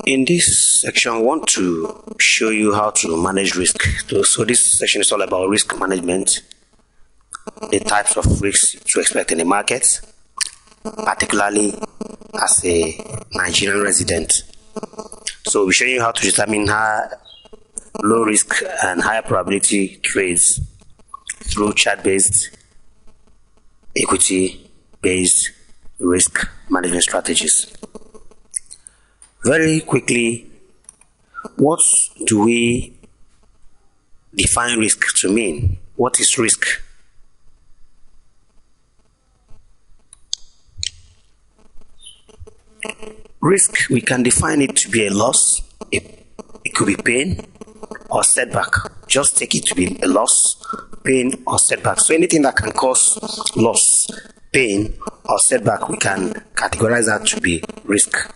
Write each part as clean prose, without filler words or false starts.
In this section, I want to show you how to manage risk. So this section is all about risk management, the types of risks to expect in the market, particularly as a Nigerian resident. So we'll show you how to determine low risk and higher probability trades through chart-based, equity-based risk management strategies. Very quickly, what do we define risk to mean? What is risk? Risk, we can define it to be a loss. It could be pain or setback. Just take it to be a loss, pain or setback. So anything that can cause loss, pain or setback, we can categorize that to be risk.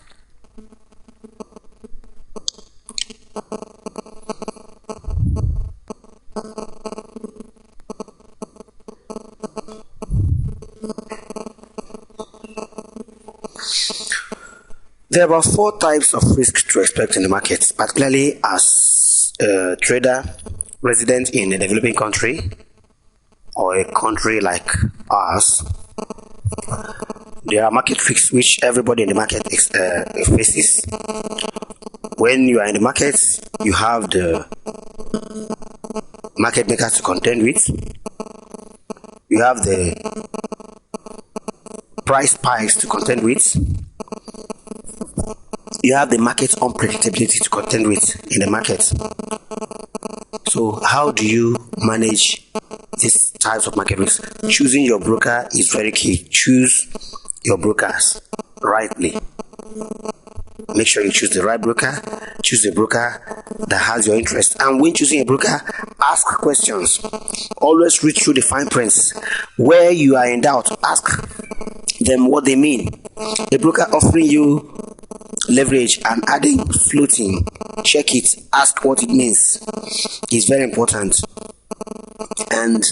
There are about 4 types of risk to expect in the market, particularly as a trader resident in a developing country or a country like ours. There are market risks which everybody in the market faces. When you are in the market, you have the market makers to contend with. You have the price spikes to contend with. You have the market unpredictability to contend with in the market. So how do you manage these types of market risks? Choosing your broker is very key. Choose your brokers rightly. Make sure you choose the right broker. Choose a broker that has your interest. And when choosing a broker, ask questions. Always read through the fine prints. Where you are in doubt, ask them what they mean. A broker offering you leverage and adding floating, check it, ask what it means. It's very important. And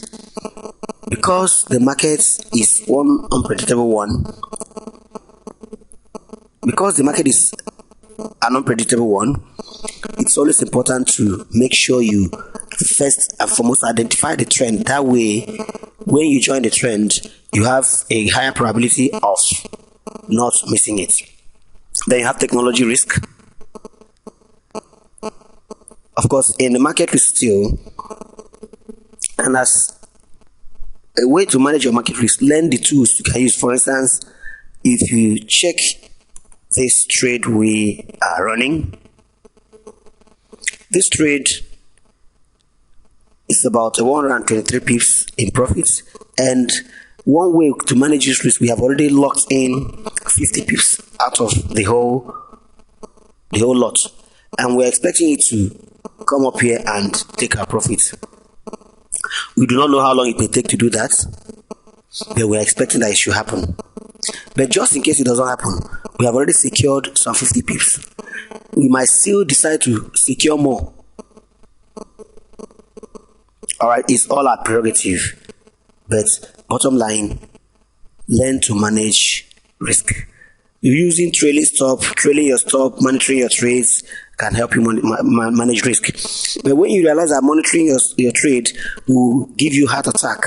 because the market is one unpredictable one, because the market is an unpredictable one, it's always important to make sure you first and foremost identify the trend. That way, when you join the trend, you have a higher probability of not missing it. Then you have technology risk. Of course, in the market risk still, and as a way to manage your market risk, learn the tools you can use. For instance, if you check this trade we are running, this trade is about 123 pips in profits, and one way to manage this risk, we have already locked in 50 pips out of the whole lot, and we're expecting it to come up here and take our profits. We do not know how long it may take to do that, but we're expecting that it should happen. But just in case it doesn't happen, we have already secured some 50 pips. We might still decide to secure more. Alright, it's all our prerogative, but bottom line, learn to manage risk. Using trailing your stop, monitoring your trades can help you manage risk. But when you realize that monitoring your trade will give you heart attack,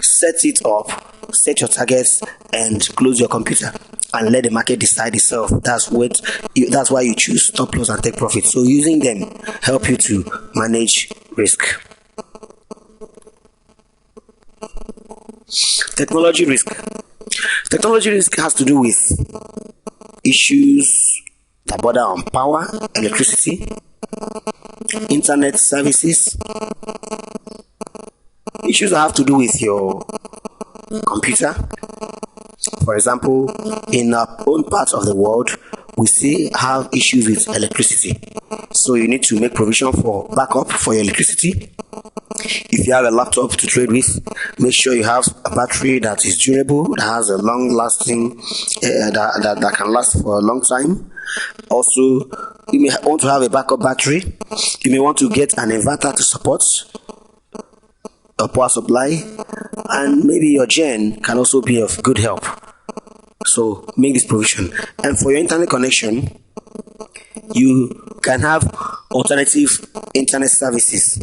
set it up, set your targets, and close your computer and let the market decide itself. That's why you choose stop loss and take profit. So using them help you to manage risk. Technology risk. Technology risk has to do with issues that border on power, electricity, internet services, issues that have to do with your computer. For example, in our own part of the world, we still have issues with electricity. So you need to make provision for backup for your electricity. If you have a laptop to trade with, make sure you have a battery that is durable, that has a long lasting, that can last for a long time. Also, you may want to have a backup battery. You may want to get an inverter to support a power supply, and maybe your gen can also be of good help. So make this provision. And for your internet connection, You can have alternative internet services.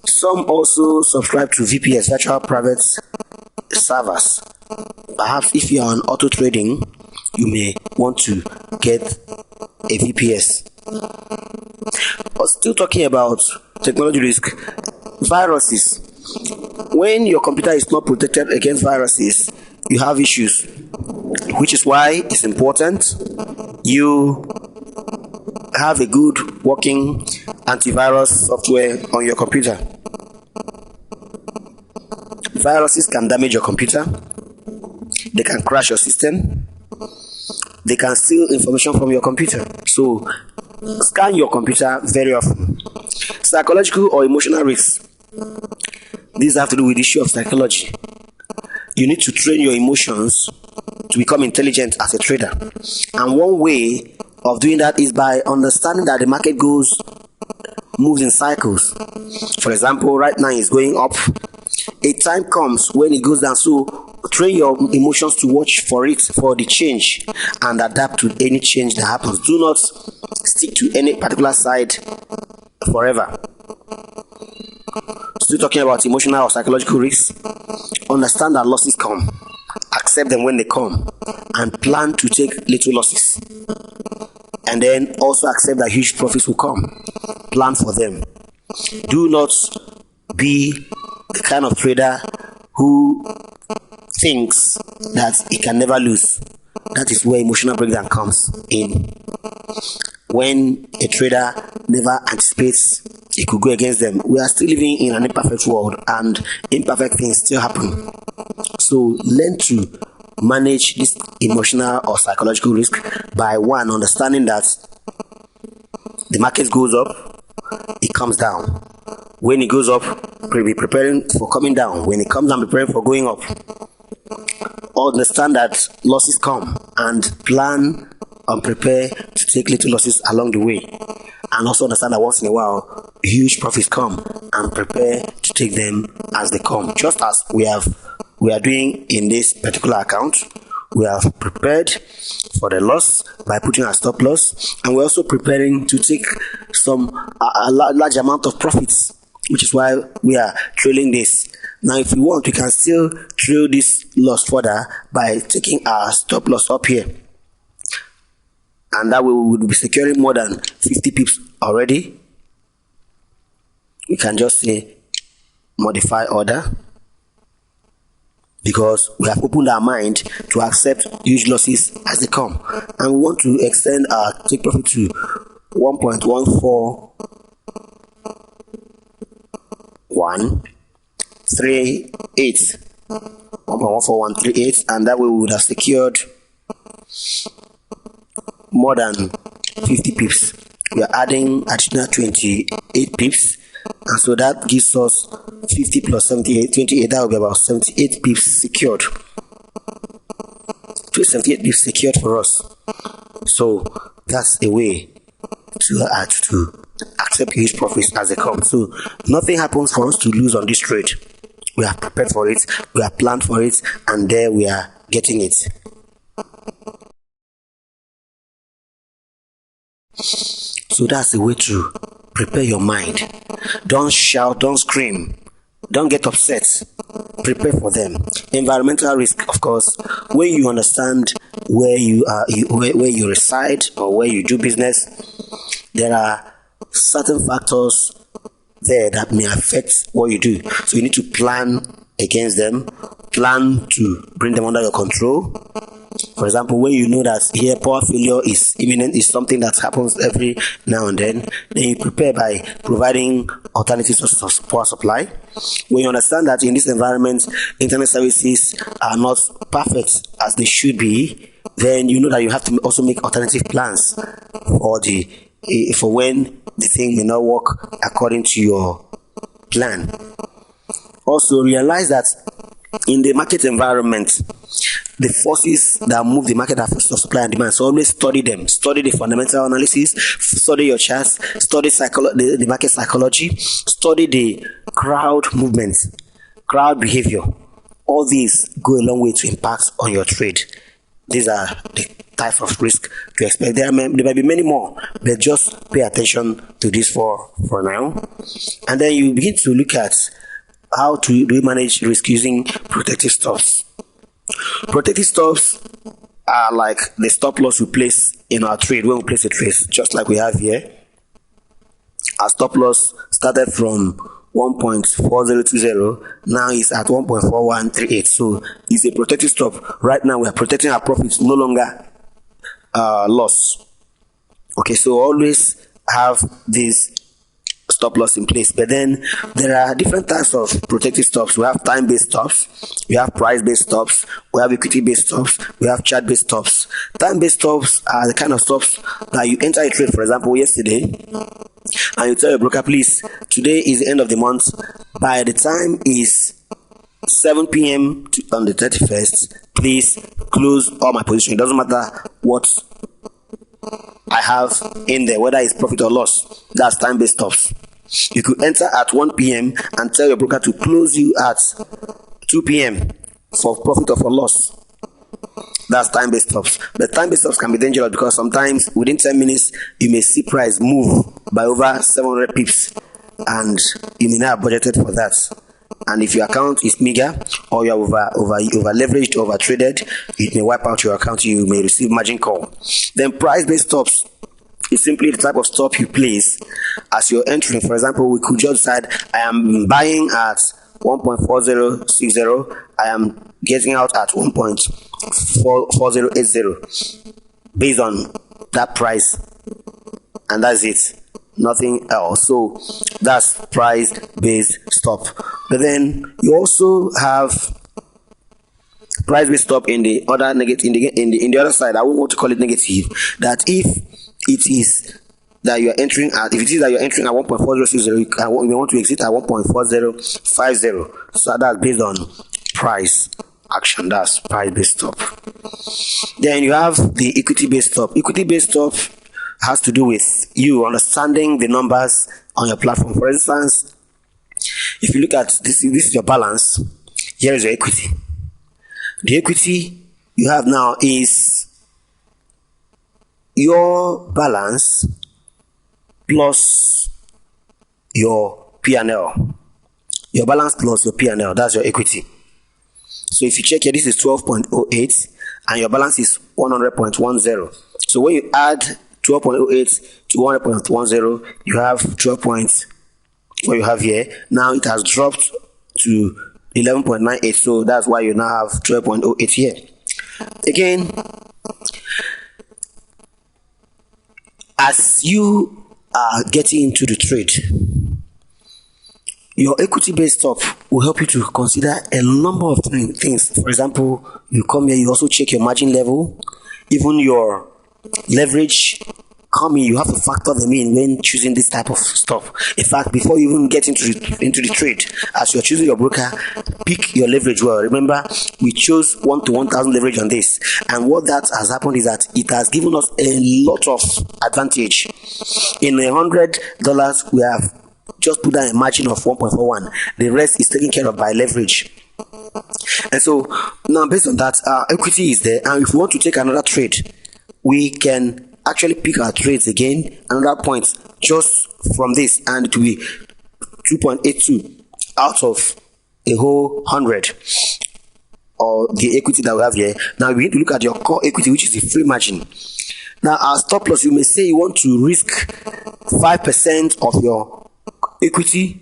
Some also subscribe to VPS, virtual private servers. Perhaps if you are on auto trading, you may want to get a VPS. But still talking about technology risk, viruses. When your computer is not protected against viruses, you have issues, which is why it's important you have a good working antivirus software on your computer. Viruses can damage your computer, they can crash your system, they can steal information from your computer. So scan your computer very often. Psychological or emotional risks. These have to do with the issue of psychology. You need to train your emotions to become intelligent as a trader. And one way of doing that is by understanding that the market moves in cycles. For example, right now it's going up. A time comes when it goes down. So train your emotions to watch for it, for the change, and adapt to any change that happens. Do not stick to any particular side forever. Still talking about emotional or psychological risks. Understand that losses come. Accept them when they come and plan to take little losses. And then also accept that huge profits will come. Plan for them. Do not be the kind of trader who thinks that he can never lose. That is where emotional breakdown comes in. When a trader never anticipates it could go against them. We are still living in an imperfect world, and imperfect things still happen. So learn to manage this emotional or psychological risk by one, understanding that the market goes up, it comes down. When it goes up, be preparing for coming down. When it comes down, preparing for going up. Understand that losses come and plan and prepare to take little losses along the way. And also understand that once in a while, huge profits come and prepare to take them as they come. Just as we are doing in this particular account, we have prepared for the loss by putting a stop loss, and we're also preparing to take a large amount of profits, which is why we are trailing this. Now, if we want, we can still trail this loss further by taking our stop loss up here. And that way we will be securing more than 50 pips already. We can just say modify order, because we have opened our mind to accept huge losses as they come. And we want to extend our take profit to 1.14138. 1.14138, and that way we would have secured more than 50 pips. We are adding additional 28 pips, and so that gives us 50 plus 78, 28. That will be about 78 pips secured. 78 pips secured for us. So that's a way to accept huge profits as they come. So nothing happens for us to lose on this trade. We are prepared for it, we are planned for it, and there we are getting it. So that's the way to prepare your mind. Don't shout, don't scream, don't get upset. Prepare for them. Environmental risk, of course, when you understand where you are, where you reside or where you do business, there are certain factors there that may affect what you do. So you need to plan against them, plan to bring them under your control. For example, when you know that here power failure is imminent, is something that happens every now and then you prepare by providing alternative sources of power supply. When you understand that in this environment, internet services are not perfect as they should be, then you know that you have to also make alternative plans for when the thing may not work according to your plan. Also realize that in the market environment, the forces that move the market are forces of supply and demand. So always study them. Study the fundamental analysis, study your charts, study the market psychology, study the crowd movement, crowd behavior. All these go a long way to impact on your trade. These are the types of risk to expect. There might be many more, but just pay attention to this for now. And then you begin to look at how do we manage risk using protective stops. Protective stops are like the stop loss we place in our trade when we place a trade, just like we have here. Our stop loss started from 1.4020, now is at 1.4138. So it's a protective stop. Right now we are protecting our profits, no longer loss. Okay, so always have this stop loss in place. But then there are different types of protective stops. We have time-based stops, we have price-based stops, we have equity-based stops, we have chart-based stops. Time-based stops are the kind of stops that you enter a trade, for example, yesterday, and you tell your broker, please, today is the end of the month. By the time is 7 p.m. on the 31st, please close all my position. It doesn't matter what I have in there, whether it's profit or loss. That's time-based stops. You could enter at 1 p.m. and tell your broker to close you at 2 p.m. for profit or for loss. That's time-based stops. But time-based stops can be dangerous because sometimes within 10 minutes you may see price move by over 700 pips and you may not have budgeted for that. And if your account is meager or you're over leveraged, over traded, it may wipe out your account. You may receive margin call. Then price-based stops is simply the type of stop you place as you're entering. For example, we could just decide I am buying at 1.4060, I am getting out at 1.4080 based on that price, and that's it, nothing else. So that's price based stop. But then you also have price based stop in the other negative, in the other side. I won't want to call it negative. That if it is that you are entering at, if it is that you are entering at 1.4060, you may want to exit at 1.4050. So that's based on price action. That's price based stop. Then you have the equity based stop. Equity based stop has to do with you understanding the numbers on your platform. For instance, if you look at this is your balance. Here is your equity. The equity you have now is your balance plus your P&L. Your balance plus your P&L, that's your equity. So if you check here, this is 12.08 and your balance is 100.10. So when you add 12.08 to 100.10, you have 12 points. What you have here, now it has dropped to 11.98, so that's why you now have 12.08 here. Again, as you are getting into the trade, your equity-based stop will help you to consider a number of things. For example, you come here, you also check your margin level, even your leverage. Come in, you have to factor them in when choosing this type of stuff. In fact, before you even get into the trade, as you're choosing your broker, pick your leverage well. Remember, we chose 1 to 1,000 leverage on this, and what that has happened is that it has given us a lot of advantage. In $100, we have just put down a margin of 1.41. The rest is taken care of by leverage. And so now, based on that, our equity is there, and if we want to take another trade, we can actually pick our trades again, another point just from this, and it will be 2.82 out of a whole 100 or the equity that we have here. Now we need to look at your core equity, which is the free margin. Now our stop loss, you may say you want to risk 5% of your equity,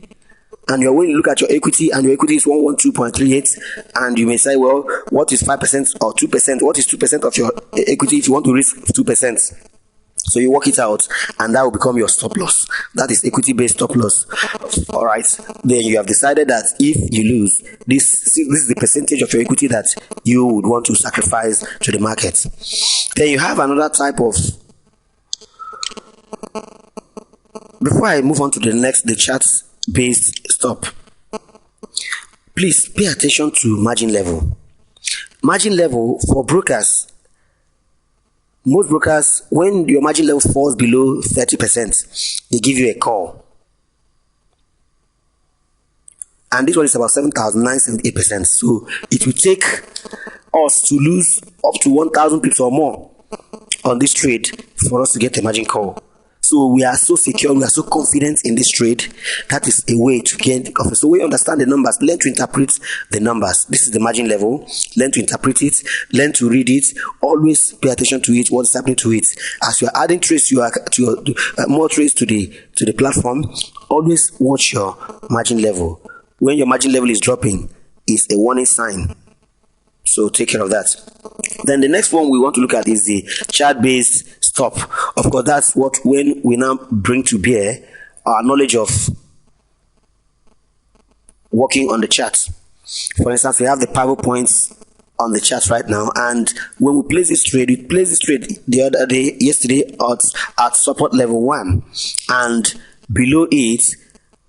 and you're going to look at your equity, and your equity is 112.38, and you may say, well, what is 5% or 2%? What is 2% of your equity if you want to risk 2%? So you work it out, and that will become your stop loss. That is equity based stop loss. All right, then you have decided that if you lose this is the percentage of your equity that you would want to sacrifice to the market. Then you have another type of, before I move on to the next, the charts based stop, please pay attention to margin level. Margin level for brokers, most brokers, when your margin level falls below 30%, they give you a call, and this one is about 7,978%. So it will take us to lose up to 1,000 pips or more on this trade for us to get a margin call. So we are so secure, we are so confident in this trade. That is a way to gain confidence. So when you understand the numbers, learn to interpret the numbers. This is the margin level. Learn to interpret it. Learn to read it. Always pay attention to it. What's happening to it? As you are adding trades, more trades to the platform. Always watch your margin level. When your margin level is dropping, it's a warning sign. So take care of that. Then the next one we want to look at is the chart-based stop. Of course, that's what when we now bring to bear our knowledge of working on the chart. For instance, we have the pivot points on the chart right now, and when we place this trade, the other day, yesterday, at support level 1, and below it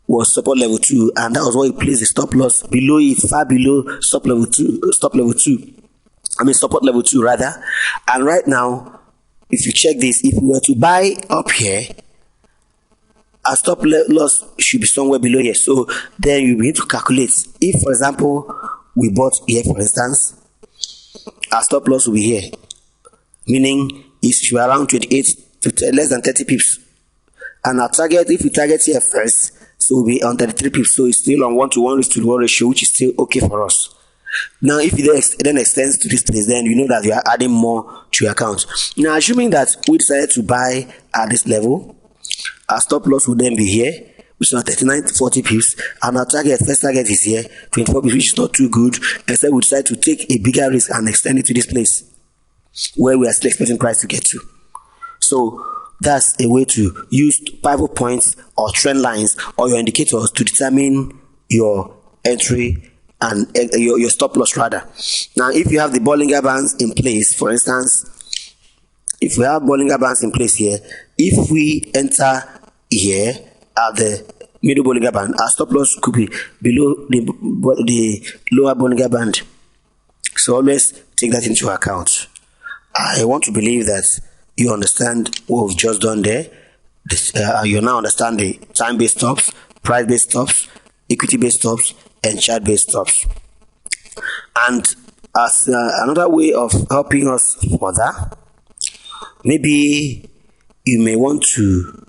was support level 2, and that was why we placed the stop loss below it, far below support level 2 rather. And right now, if you check this, if we were to buy up here, our stop loss should be somewhere below here. So then you need to calculate. If, for example, we bought here, for instance, our stop loss will be here, meaning it should be around 28 to less than 30 pips. And our target, if we target here first, so we'll be on 33 pips. So it's still on 1:1 ratio, which is still okay for us. Now, if it then extends to this place, then you know that you are adding more to your account. Now, assuming that we decided to buy at this level, our stop loss would then be here, which is 39 to 40 pips, and our first target is here, 24 pips, which is not too good. Instead, we decide to take a bigger risk and extend it to this place, where we are still expecting price to get to. So that's a way to use pivot points or trend lines or your indicators to determine your entry and your stop loss rather. Now, if you have the Bollinger Bands in place, for instance, if we have Bollinger Bands in place here, if we enter here at the middle Bollinger Band, our stop loss could be below the lower Bollinger Band. So always take that into account. I want to believe that you understand what we've just done there. You now understand the time-based stops, price-based stops, equity-based stops, and chart-based stops. And as another way of helping us further, maybe you may want to,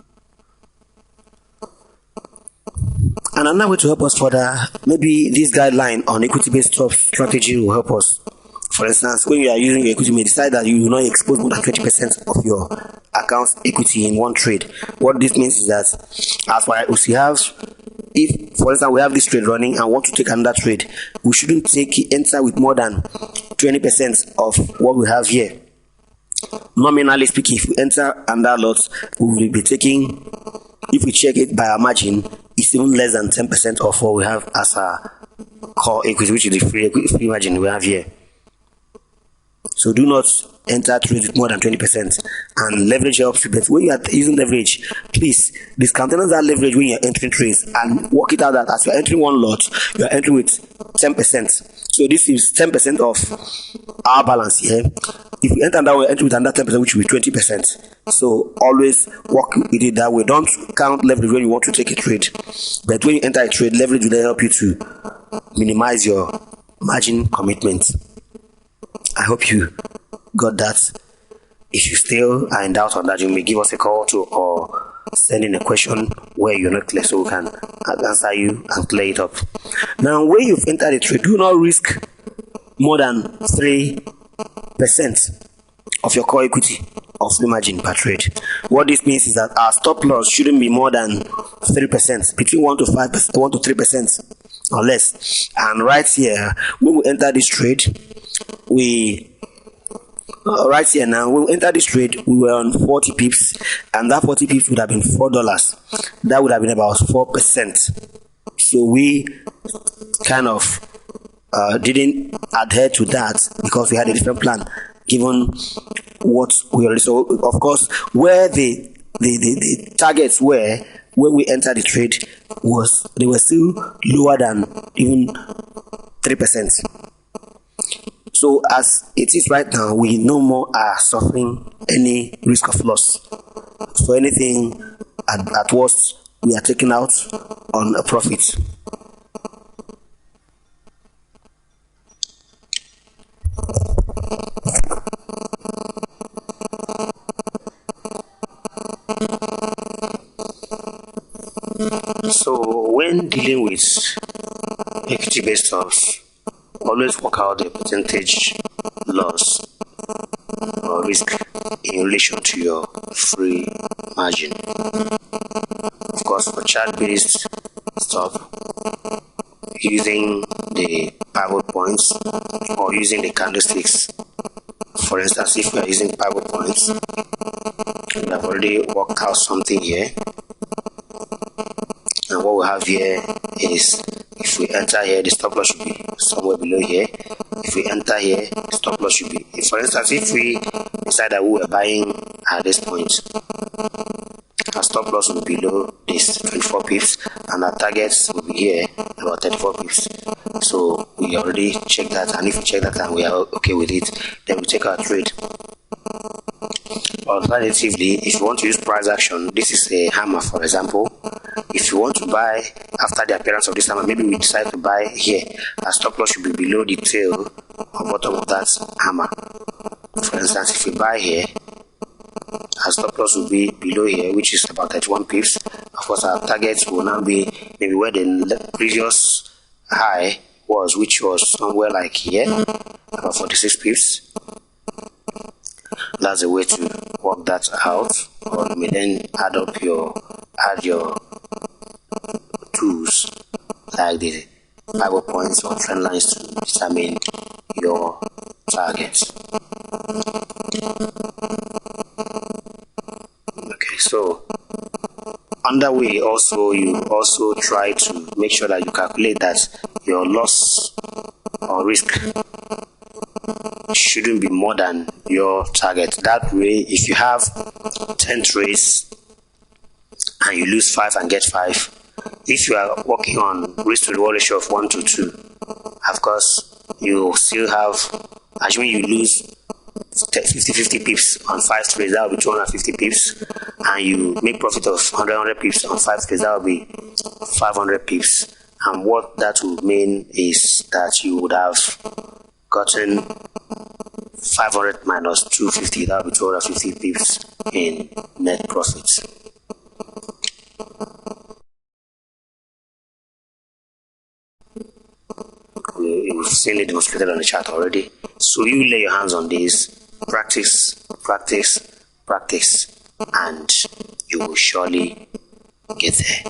and another way to help us further, maybe this guideline on equity-based stop strategy will help us. For instance, when you are using your equity, you may decide that you will not expose more than 20% of your account's equity in one trade. What this means is that, as far as we have, if, for instance, we have this trade running and want to take another trade, we shouldn't enter with more than 20% of what we have here. Nominally speaking, if we enter another lot, we will be taking, if we check it by our margin, it's even less than 10% of what we have as our core equity, which is the free margin we have here. So do not enter trades with more than 20%, and leverage helps you. But when you are using leverage, please discountenance that leverage when you are entering trades and work it out that as you are entering one lot, you are entering with 10%. So this is 10% of our balance here. If you enter that way, enter with another 10%, which will be 20%. So always work with it that way. Don't count leverage when you want to take a trade. But when you enter a trade, leverage will then help you to minimize your margin commitment. I hope you got that. If you still are in doubt on that, you may give us a call or send in a question where you're not clear, so we can answer you and clear it up. Now, when you've entered a trade, do not risk more than 3% of your core equity of the margin per trade. What this means is that our stop loss shouldn't be more than 3%, between 1 to 3% or less. And right here, when we enter this trade, right here now, when we enter this trade, we were on 40 pips, and that 40 pips would have been $4. That would have been about 4%. So we kind of didn't adhere to that because we had a different plan given what we already saw. Of course, where the targets were when we entered the trade they were still lower than even 3%. So as it is right now, we no more are suffering any risk of loss. For anything, at worst, we are taking out on a profit. So when dealing with equity-based stocks, always work out the percentage loss or risk in relation to your free margin. Of course, for chart-based stock, using the pivot points or using the candlesticks. For instance, if we are using pivot points, we have already worked out something here. And what we have here is, if we enter here, the stop loss should be somewhere below here. If we enter here, the stop loss should be, for instance, if we decide that we were buying at this point, our stop loss will be below this 24 pips and our targets will be here about 34 pips. So we already checked that, and if we check that and we are okay with it, then we take our trade. Alternatively, if you want to use price action, this is a hammer, for example. If you want to buy after the appearance of this hammer, maybe we decide to buy here, our stop loss should be below the tail or bottom of that hammer. For instance, if we buy here, our stop loss will be below here, which is about 31 pips. Of course, our targets will now be maybe where the previous high was, which was somewhere like here, about 46 pips. That's a way to work that out. Or you may then add your tools like the pivot points or trend lines to determine your target. Okay, so underway also, you also try to make sure that you calculate that your loss or risk shouldn't be more than your target. That way, if you have 10 trades and you lose 5 and get 5, if you are working on risk to reward ratio of 1 to 2, of course you still have, assuming you lose 50 pips on 5 trades, that will be 250 pips, and you make profit of 100 pips on 5 trades, that will be 500 pips. And what that would mean is that you would have gotten 500 minus 250, that will be 250 pips in net profits. We've seen it demonstrated on the chart already. So you lay your hands on this, practice, and you will surely get there.